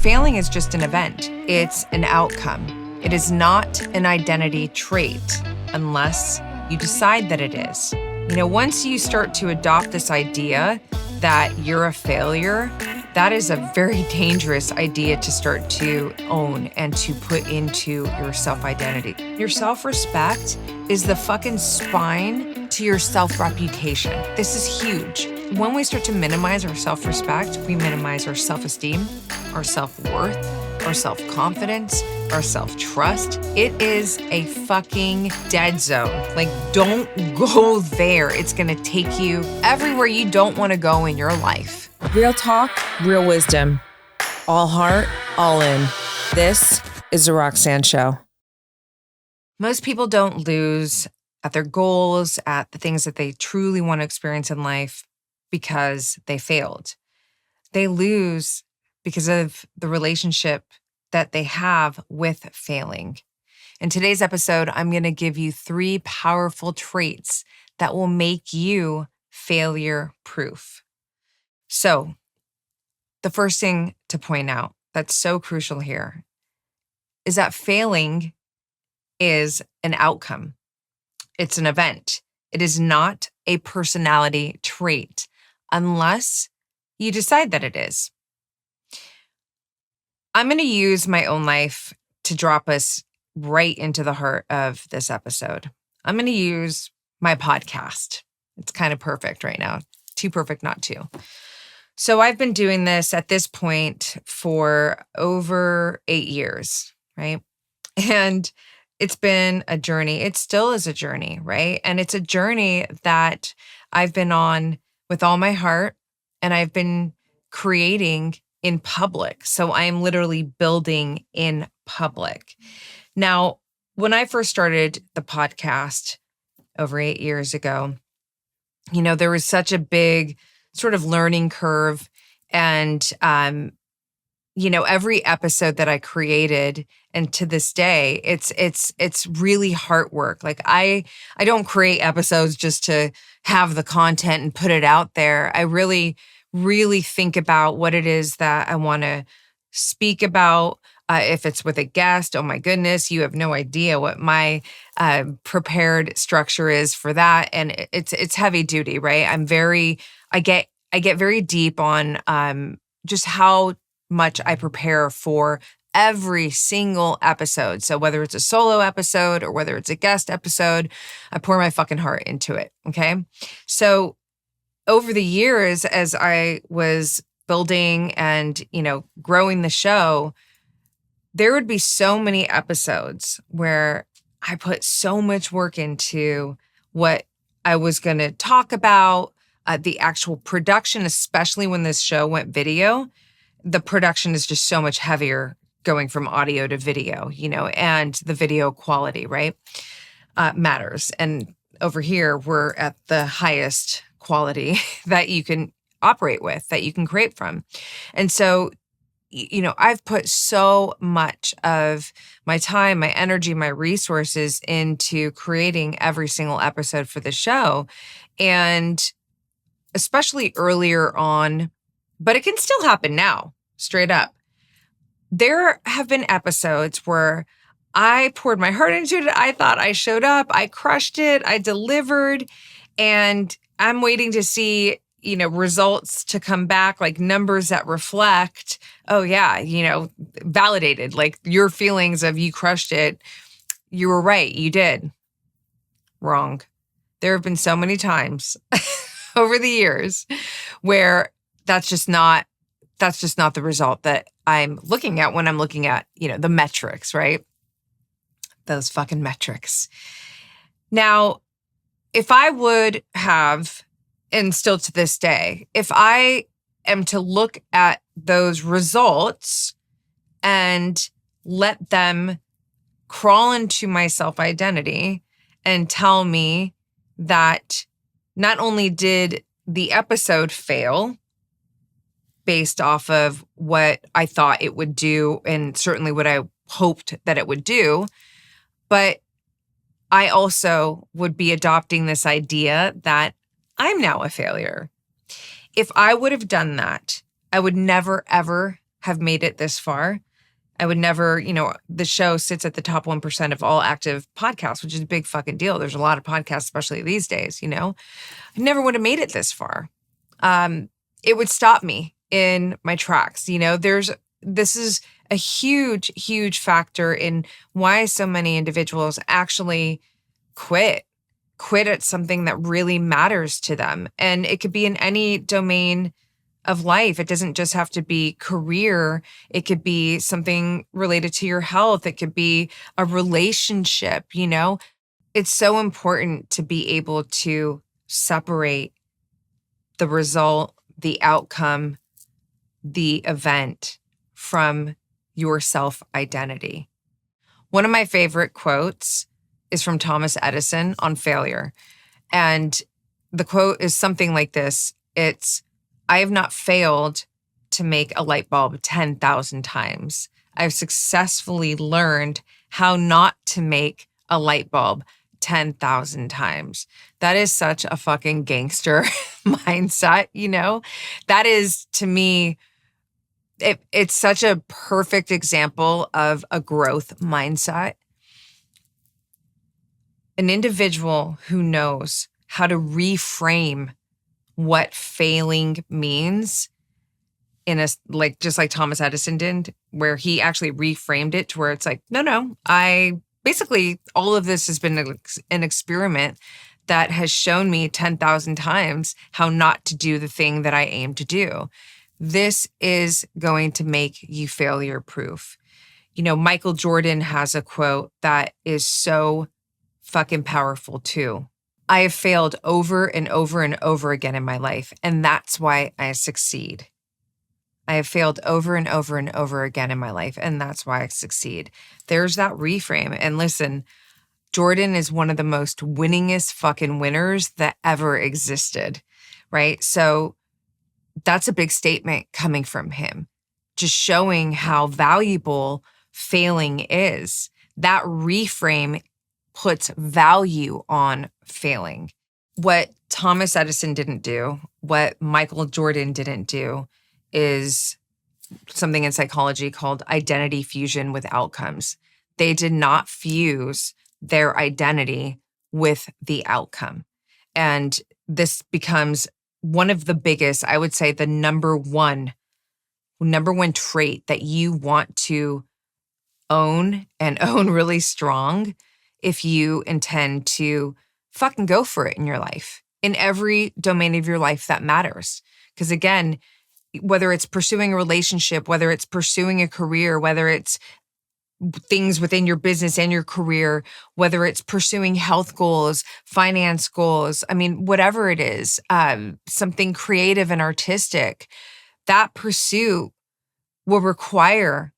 Failing is just an event. It's an outcome. It is not an identity trait unless you decide that it is. Once you start to adopt this idea that you're a failure, that is a very dangerous idea to start to own and to put into your self-identity. Your self-respect is the fucking spine to your self-reputation. This is huge. When we start to minimize our self-respect, we minimize our self-esteem, our self-worth, our self-confidence, our self-trust. It is a fucking dead zone. Don't go there. It's gonna take you everywhere you don't wanna go in your life. Real talk, real wisdom. All heart, all in. This is The Roxanne Show. Most people don't lose at their goals, at the things that they truly want to experience in life because they failed. They lose because of the relationship that they have with failing. In today's episode, I'm going to give you 3 powerful traits that will make you failure-proof. So, the first thing to point out that's so crucial here is that failing is an outcome. It's an event. It is not a personality trait unless you decide that it is. I'm going to use my own life to drop us right into the heart of this episode. I'm going to use my podcast. It's kind of perfect right now. Too perfect not to. So I've been doing this at this point for over 8 years, right? And it's been a journey. It still is a journey, right? And it's a journey that I've been on with all my heart, and I've been creating in public. So I am literally building in public. Now, when I first started the podcast over 8 years ago, there was such a big sort of learning curve. And, every episode that I created, and to this day, it's really heart work. I don't create episodes just to have the content and put it out there. I really, really think about what it is that I want to speak about. If it's with a guest, oh my goodness, you have no idea what my prepared structure is for that. And it's heavy duty, right? I get very deep on just how much I prepare for every single episode. So whether it's a solo episode or whether it's a guest episode, I pour my fucking heart into it. Okay. So over the years, as I was building and, growing the show, there would be so many episodes where I put so much work into what I was going to talk about, the actual production, especially when this show went video. The production is just so much heavier going from audio to video, and the video quality, right, matters. And over here, we're at the highest quality that you can operate with, that you can create from. And so, I've put so much of my time, my energy, my resources into creating every single episode for the show. And especially earlier on, but it can still happen now, straight up. There have been episodes where I poured my heart into it. I thought I showed up, I crushed it, I delivered, and I'm waiting to see, results to come back, like numbers that reflect, oh yeah, validated, like your feelings of you crushed it. You were right, you did. Wrong. There have been so many times over the years where that's just not the result that I'm looking at when I'm looking at, the metrics, right? Those fucking metrics. Now, if I would have, and still to this day, if I am to look at those results and let them crawl into my self-identity and tell me that not only did the episode fail based off of what I thought it would do and certainly what I hoped that it would do, but I also would be adopting this idea that I'm now a failure. If I would have done that, I would never, ever have made it this far. I would never, the show sits at the top 1% of all active podcasts, which is a big fucking deal. There's a lot of podcasts, especially these days, I never would have made it this far. It would stop me in my tracks. This is a huge, huge factor in why so many individuals actually quit at something that really matters to them. And it could be in any domain of life. It doesn't just have to be career. It could be something related to your health. It could be a relationship, It's so important to be able to separate the result, the outcome, the event from your self-identity. One of my favorite quotes is from Thomas Edison on failure. And the quote is something like this. It's, "I have not failed to make a light bulb 10,000 times. I've successfully learned how not to make a light bulb 10,000 times." That is such a fucking gangster mindset, That is, to me, it's such a perfect example of a growth mindset. An individual who knows how to reframe what failing means just like Thomas Edison did, where he actually reframed it to where it's like, no, basically all of this has been an experiment that has shown me 10,000 times how not to do the thing that I aim to do. This is going to make you failure proof. Michael Jordan has a quote that is so fucking powerful too. "I have failed over and over and over again in my life, and that's why I succeed." I have failed over and over and over again in my life, and that's why I succeed. There's that reframe. And listen, Jordan is one of the most winningest fucking winners that ever existed, right? So that's a big statement coming from him, just showing how valuable failing is. That reframe puts value on failing. What Thomas Edison didn't do, what Michael Jordan didn't do, is something in psychology called identity fusion with outcomes. They did not fuse their identity with the outcome. And this becomes one of the biggest, I would say the number one trait that you want to own and own really strong if you intend to fucking go for it in your life, in every domain of your life that matters. Because again, whether it's pursuing a relationship, whether it's pursuing a career, whether it's things within your business and your career, whether it's pursuing health goals, finance goals, whatever it is, something creative and artistic, that pursuit will require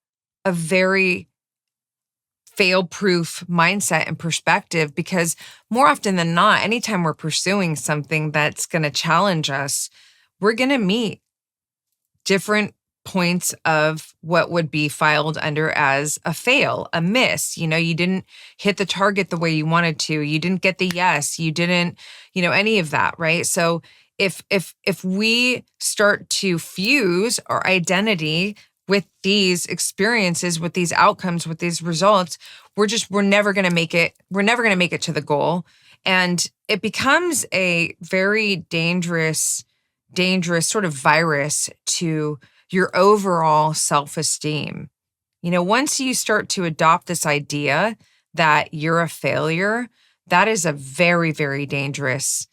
a very fail-proof mindset and perspective, because more often than not, anytime we're pursuing something that's going to challenge us, we're going to meet different points of what would be filed under as a fail, a miss. You didn't hit the target the way you wanted to. You didn't get the yes. You didn't, any of that, right? So if we start to fuse our identity with these experiences, with these outcomes, with these results, we're never going to make it. We're never going to make it to the goal. And it becomes a very dangerous sort of virus to your overall self-esteem. Once you start to adopt this idea that you're a failure, that is a very, very dangerous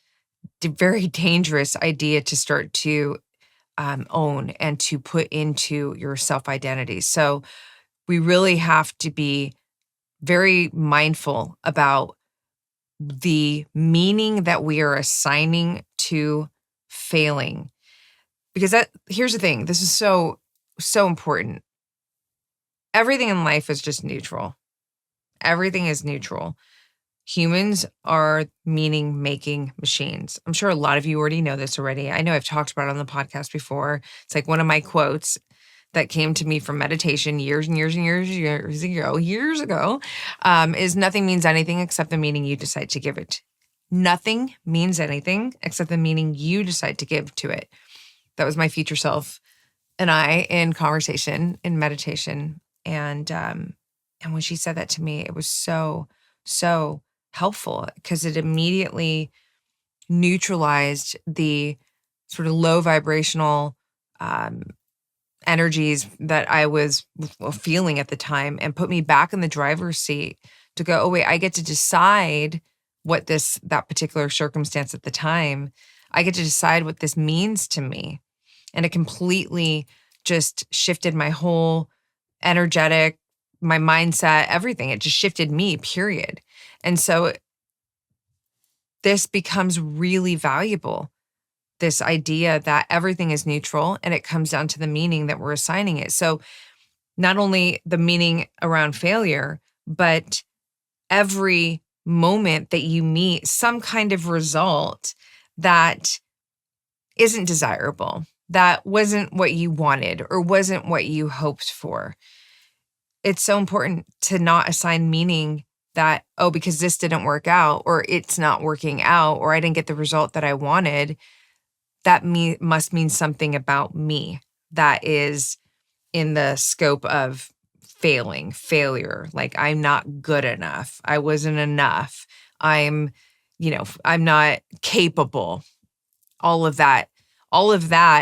idea to start to own and to put into your self-identity. So we really have to be very mindful about the meaning that we are assigning to failing. Because here's the thing, this is so important. Everything in life is just neutral. Everything is neutral. Humans are meaning-making machines. I'm sure a lot of you already know this already. I know I've talked about it on the podcast before. It's like one of my quotes that came to me from meditation years ago, is nothing means anything except the meaning you decide to give it. Nothing means anything except the meaning you decide to give to it. That was my future self and I in conversation, in meditation. And when she said that to me, it was so, so helpful because it immediately neutralized the sort of low vibrational um, energies that I was feeling at the time and put me back in the driver's seat to go, oh, wait, I get to decide what that particular circumstance at the time, I get to decide what this means to me. And it completely just shifted my whole energetic, my mindset, everything. It just shifted me, period. And so this becomes really valuable. This idea that everything is neutral and it comes down to the meaning that we're assigning it. So not only the meaning around failure, but every moment that you meet some kind of result that isn't desirable, that wasn't what you wanted or wasn't what you hoped for. It's so important to not assign meaning that, oh, because this didn't work out or it's not working out or I didn't get the result that I wanted, that must mean something about me that is in the scope of failure. Like I'm not good enough. I wasn't enough. I'm not capable. All of that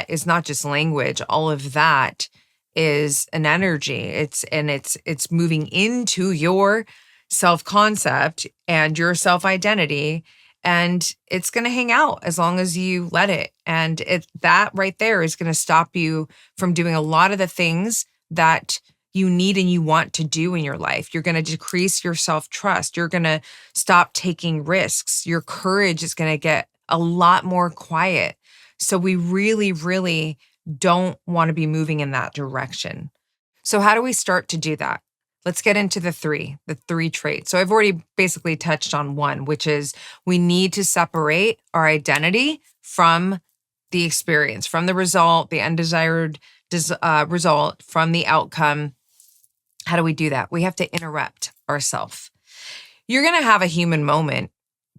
is not just language. All of that is an energy. It's moving into your self-concept and your self-identity, and it's going to hang out as long as you let it. And that right there is going to stop you from doing a lot of the things that you need and you want to do in your life. You're going to decrease your self-trust. You're going to stop taking risks. Your courage is going to get a lot more quiet. So we really, really don't want to be moving in that direction. So how do we start to do that? Let's get into the three traits. So I've already basically touched on one, which is we need to separate our identity from the experience, from the result, the undesired result, from the outcome. How do we do that? We have to interrupt ourselves. You're going to have a human moment.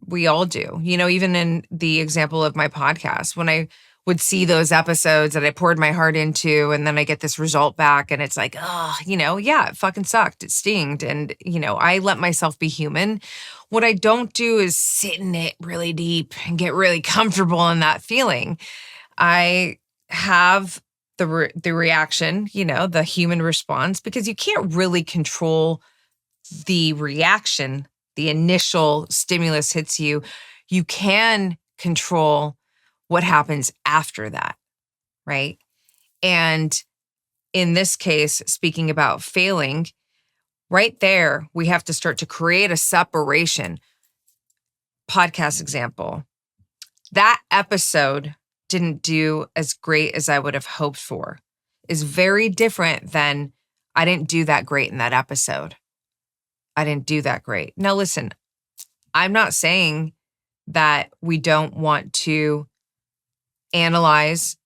We all do. Even in the example of my podcast, when I would see those episodes that I poured my heart into, and then I get this result back and it's like, oh, yeah, it fucking sucked. It stinged. And, I let myself be human. What I don't do is sit in it really deep and get really comfortable in that feeling. I have the reaction, the human response, because you can't really control the reaction. The initial stimulus hits you. You can control what happens after that, right? And in this case, speaking about failing, right there, we have to start to create a separation. Podcast example. That episode didn't do as great as I would have hoped for. Is very different than I didn't do that great in that episode. I didn't do that great. Now, listen, I'm not saying that we don't want to analyze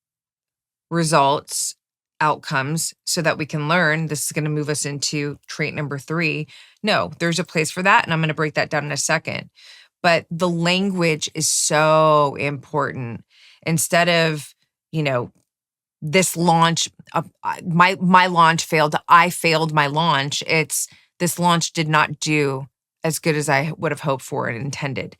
results, outcomes, so that we can learn. This is going to move us into trait number 3. No, there's a place for that, and I'm going to break that down in a second. But the language is so important. Instead of, this launch, my launch failed, I failed my launch. It's this launch did not do as good as I would have hoped for and intended.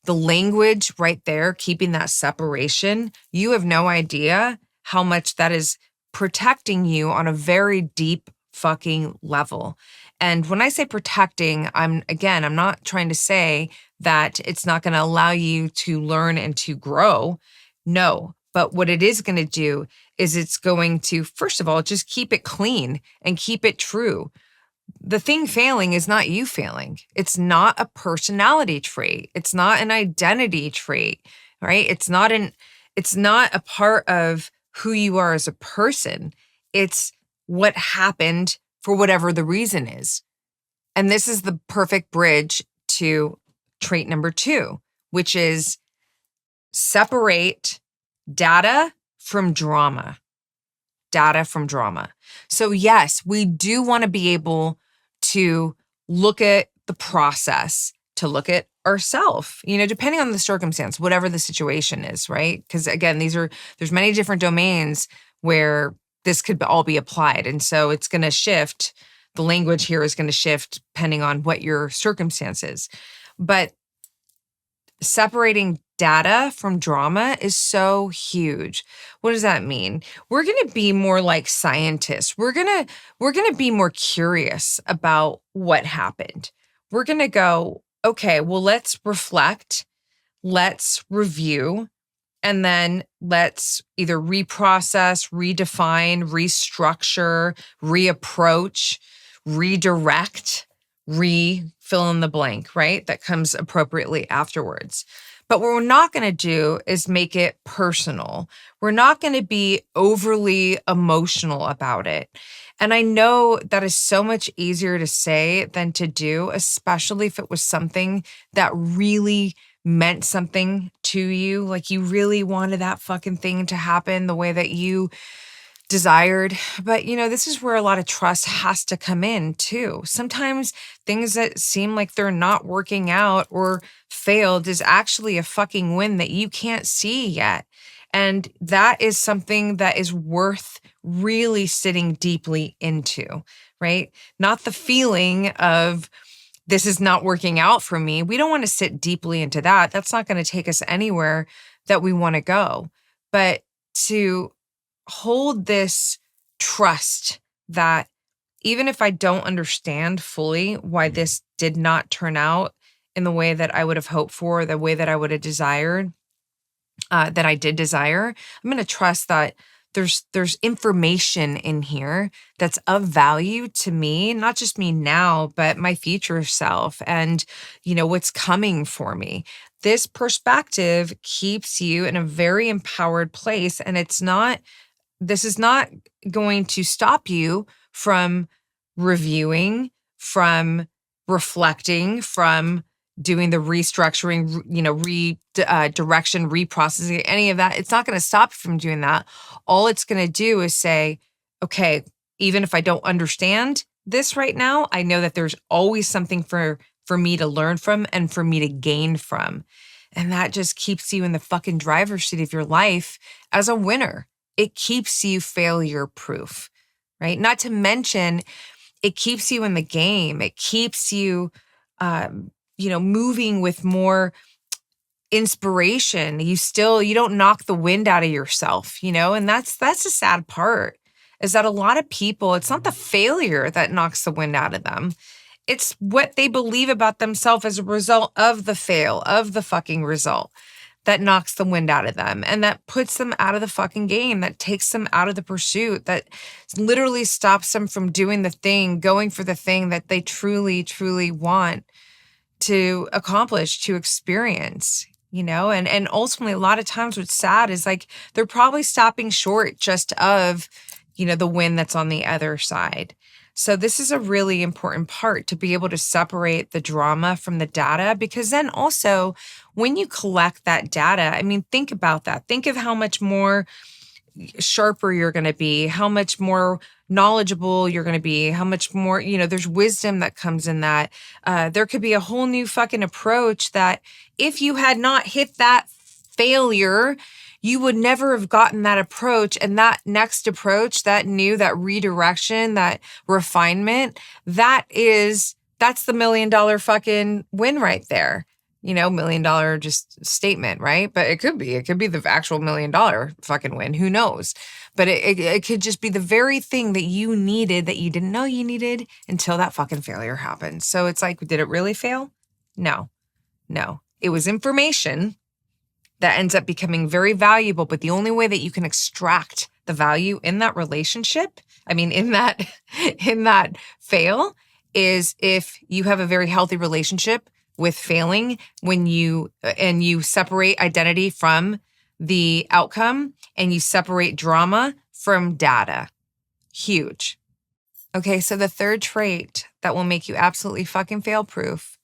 The language right there, keeping that separation, you have no idea how much that is protecting you on a very deep fucking level. And when I say protecting, I'm not trying to say that it's not going to allow you to learn and to grow. No, but what it is going to do is it's going to, first of all, just keep it clean and keep it true. The thing failing is not you failing. It's not a personality trait. It's not an identity trait, right? It's not a part of who you are as a person. It's what happened for whatever the reason is. And this is the perfect bridge to trait number 2, which is separate data from drama. Data from drama. So yes, we do want to be able to look at the process, to look at ourselves, depending on the circumstance, whatever the situation is, right? Because again, there's many different domains where this could all be applied. And so it's going to shift. The language here is going to shift depending on what your circumstances. But separating data from drama is so huge. What does that mean? We're going to be more like scientists. We're going to be more curious about what happened. We're going to go, okay, well, let's reflect, let's review, and then let's either reprocess, redefine, restructure, reapproach, redirect, fill in the blank, right? That comes appropriately afterwards. But what we're not going to do is make it personal. We're not going to be overly emotional about it. And I know that is so much easier to say than to do, especially if it was something that really meant something to you. Like you really wanted that fucking thing to happen the way that you desired. But, this is where a lot of trust has to come in too. Sometimes things that seem like they're not working out or failed is actually a fucking win that you can't see yet. And that is something that is worth really sitting deeply into, right? Not the feeling of, this is not working out for me. We don't want to sit deeply into that. That's not going to take us anywhere that we want to go. But to hold this trust that even if I don't understand fully why this did not turn out in the way that I would have hoped for, the way that I would have desired, that I did desire, I'm going to trust that there's information in here that's of value to me, not just me now, but my future self and, what's coming for me. This perspective keeps you in a very empowered place. And this is not going to stop you from reviewing, from reflecting, from doing the restructuring, redirection, reprocessing, any of that. It's not going to stop you from doing that. All it's going to do is say, okay, even if I don't understand this right now, I know that there's always something for me to learn from and for me to gain from. And that just keeps you in the fucking driver's seat of your life as a winner. It keeps you failure proof, right? Not to mention, it keeps you in the game. It keeps you, moving with more inspiration. You don't knock the wind out of yourself, and that's the sad part is that a lot of people, it's not the failure that knocks the wind out of them. It's what they believe about themselves as a result of the fucking result that knocks the wind out of them and that puts them out of the fucking game, that takes them out of the pursuit, that literally stops them from doing the thing, going for the thing that they truly, truly want to accomplish, to experience, and ultimately a lot of times what's sad is like, they're probably stopping short just of, the win that's on the other side. So this is a really important part to be able to separate the drama from the data, because then also when you collect that data, think about that. Think of how much more sharper you're going to be, how much more knowledgeable you're going to be, how much more, there's wisdom that comes in that. There could be a whole new fucking approach that if you had not hit that failure, you would never have gotten that approach. And that next approach, that redirection, that refinement, that's the $1 million fucking win right there. $1 million just statement, right? But it could be the actual $1 million fucking win. Who knows? But it could just be the very thing that you needed that you didn't know you needed until that fucking failure happened. So it's like, did it really fail? No. It was information that ends up becoming very valuable. But the only way that you can extract the value in that relationship, in that fail, is if you have a very healthy relationship with failing, when you separate identity from the outcome and you separate drama from data. Huge. Okay, so the third trait that will make you absolutely fucking fail proof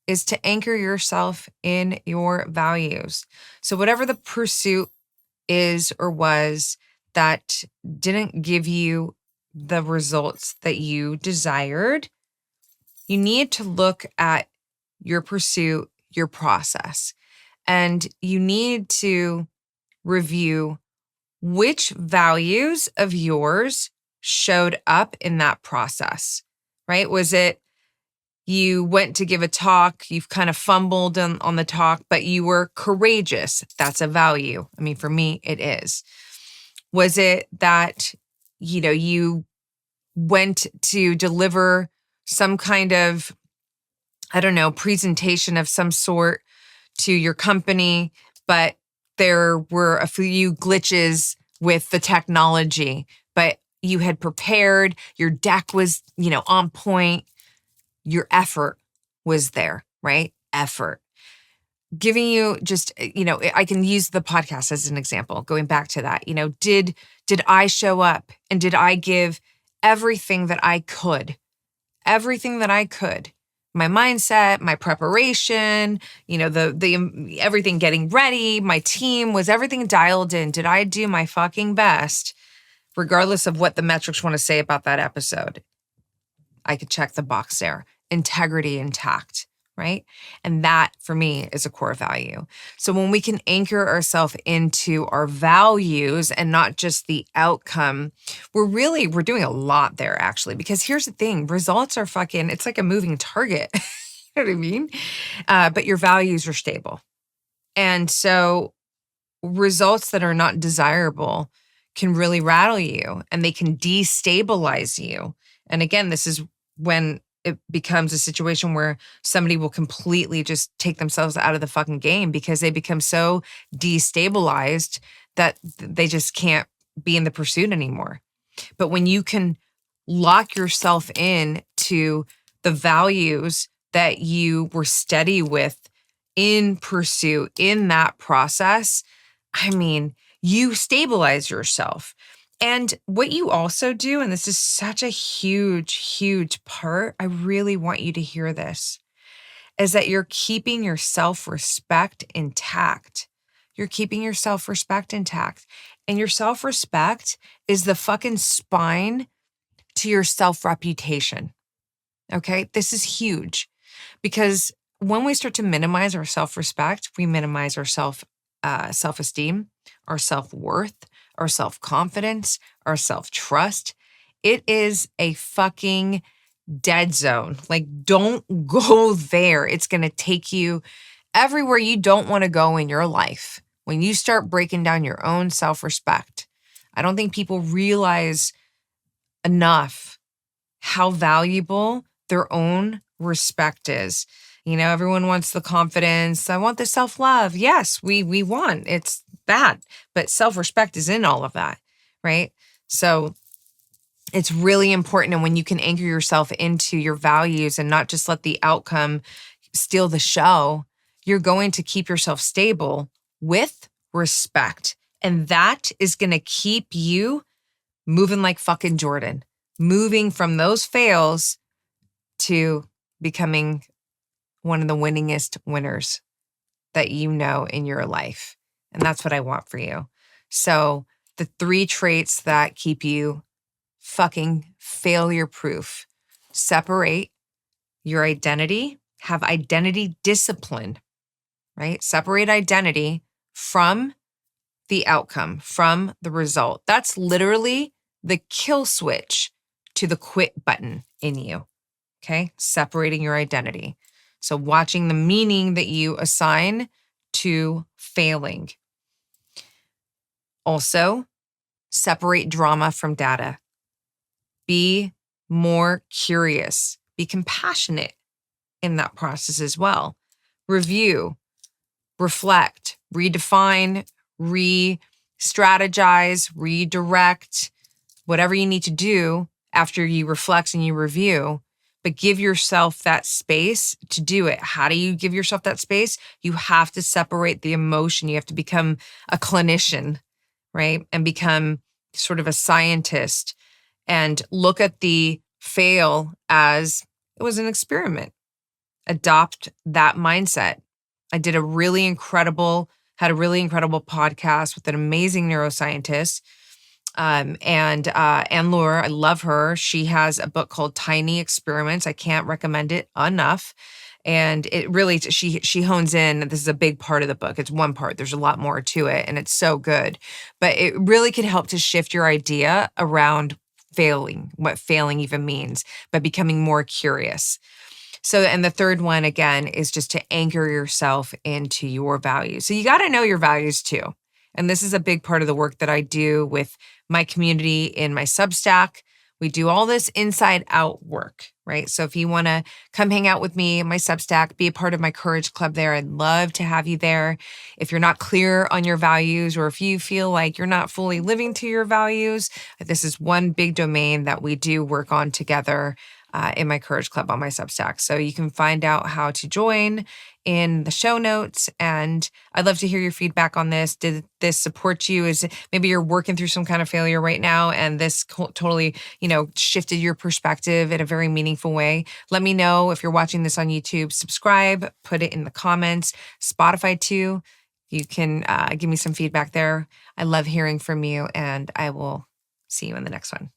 is to anchor yourself in your values. So whatever the pursuit is or was that didn't give you the results that you desired, you need to look at your pursuit, your process, and you need to review which values of yours showed up in that process, right? Was it you went to give a talk, you've kind of fumbled on the talk, but you were courageous? That's a value. I mean, for me, it is. Was it that, you went to deliver some kind of, I don't know, presentation of some sort to your company, but there were a few glitches with the technology, but you had prepared, your deck was, on point, your effort was there, right? Effort. Giving you just, I can use the podcast as an example, going back to that, did I show up and did I give everything that I could? Everything that I could. My mindset, my preparation, the everything getting ready, my team, was everything dialed in? Did I do my fucking best, regardless of what the metrics want to say about that episode? I could check the box there. Integrity intact, right? And that for me is a core value. So when we can anchor ourselves into our values and not just the outcome, we're doing a lot there actually, because here's the thing, results are it's like a moving target. You know what I mean? But your values are stable. And so results that are not desirable can really rattle you and they can destabilize you. And again, this is when it becomes a situation where somebody will completely just take themselves out of the fucking game because they become so destabilized that they just can't be in the pursuit anymore. But when you can lock yourself in to the values that you were steady with in pursuit, in that process, I mean, you stabilize yourself. And what you also do, and this is such a huge, huge part, I really want you to hear this, is that you're keeping your self-respect intact. You're keeping your self-respect intact. And your self-respect is the fucking spine to your self-reputation. Okay? This is huge because when we start to minimize our self-respect, we minimize our self-esteem, our self-worth, our self-confidence, our self-trust. It is a fucking dead zone. Like, don't go there. It's going to take you everywhere you don't want to go in your life. When you start breaking down your own self-respect, I don't think people realize enough how valuable their own respect is. Everyone wants the confidence. I want the self-love. Yes, we want. It's that. But self-respect is in all of that, right? So it's really important. And when you can anchor yourself into your values and not just let the outcome steal the show, you're going to keep yourself stable with respect. And that is going to keep you moving like fucking Jordan, moving from those fails to becoming one of the winningest winners that you know in your life. And that's what I want for you. So the 3 traits that keep you fucking failure proof: separate your identity, have identity discipline, right? Separate identity from the outcome, from the result. That's literally the kill switch to the quit button in you. Okay? Separating your identity. So watching the meaning that you assign to failing. Also, separate drama from data. Be more curious. Be compassionate in that process as well. Review, reflect, redefine, re-strategize, redirect, whatever you need to do after you reflect and you review. But give yourself that space to do it. How do you give yourself that space? You have to separate the emotion. You have to become a clinician, right? And become sort of a scientist and look at the fail as it was an experiment. Adopt that mindset. I had a really incredible podcast with an amazing neuroscientist. And Laura, I love her. She has a book called Tiny Experiments. I can't recommend it enough. And it really, she hones in. This is a big part of the book. It's one part. There's a lot more to it, and it's so good. But it really can help to shift your idea around failing, what failing even means, by becoming more curious. So, and the third one, again, is just to anchor yourself into your values. So you got to know your values too. And this is a big part of the work that I do with my community in my Substack. We do all this inside out work, right? So if you want to come hang out with me in my Substack, be a part of my Courage Club there, I'd love to have you there. If you're not clear on your values, or if you feel like you're not fully living to your values, this is one big domain that we do work on together in my Courage Club on my Substack. So you can find out how to join in the show notes. And I'd love to hear your feedback on this. Did this support you? Is maybe you're working through some kind of failure right now, and this totally, shifted your perspective in a very meaningful way? Let me know. If you're watching this on YouTube, subscribe, put it in the comments. Spotify too. You can give me some feedback there. I love hearing from you, and I will see you in the next one.